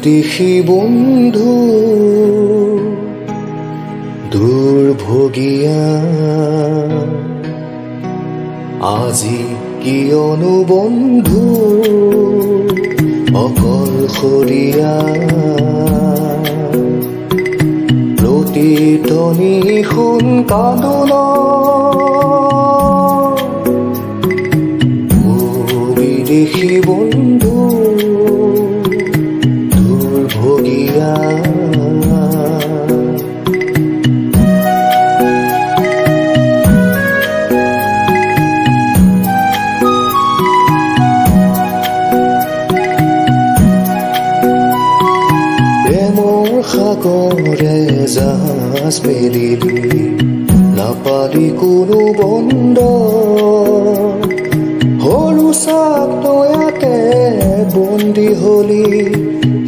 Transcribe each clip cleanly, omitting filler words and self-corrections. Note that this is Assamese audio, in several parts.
বিদেশী বন্ধু দুৰ্ভগীয়া আজি কিয়নো বন্ধু অকলশৰীয়া প্ৰতিধ্বনি শুন কান্দোন বিদেশী বন্ধু দুৰ্ভগীয়া সাগৰে জাহাজ মেলিলি নাপালি কোনো বন্ধ সৰু চাক তয়াতে বন্দী হলি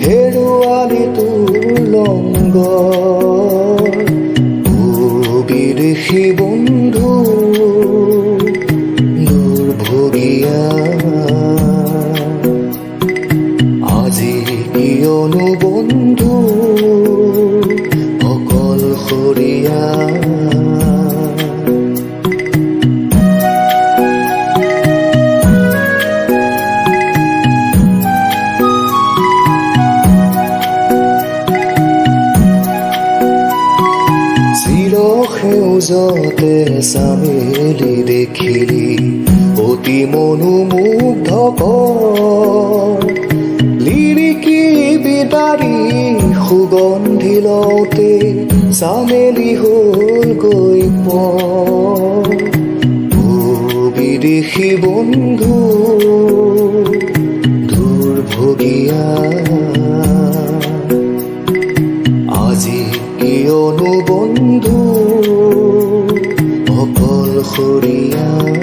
হেৰুৱালি তোৰ লংগ বিদেশী বন্ধু দুৰ্ভগীয়া আজি কিয়নো বন্ধু অকলশৰীয়া সেউজতে চামেলি দেখিলি অতি মনোমুগ্ধ লিৰিকি বিদাৰি সুগন্ধি লওঁতে চামেলি হ'ল গৈ বিদেশী বন্ধু দুৰ্ভগীয়া আজি কিয়নো বন্ধু অকলশৰীয়া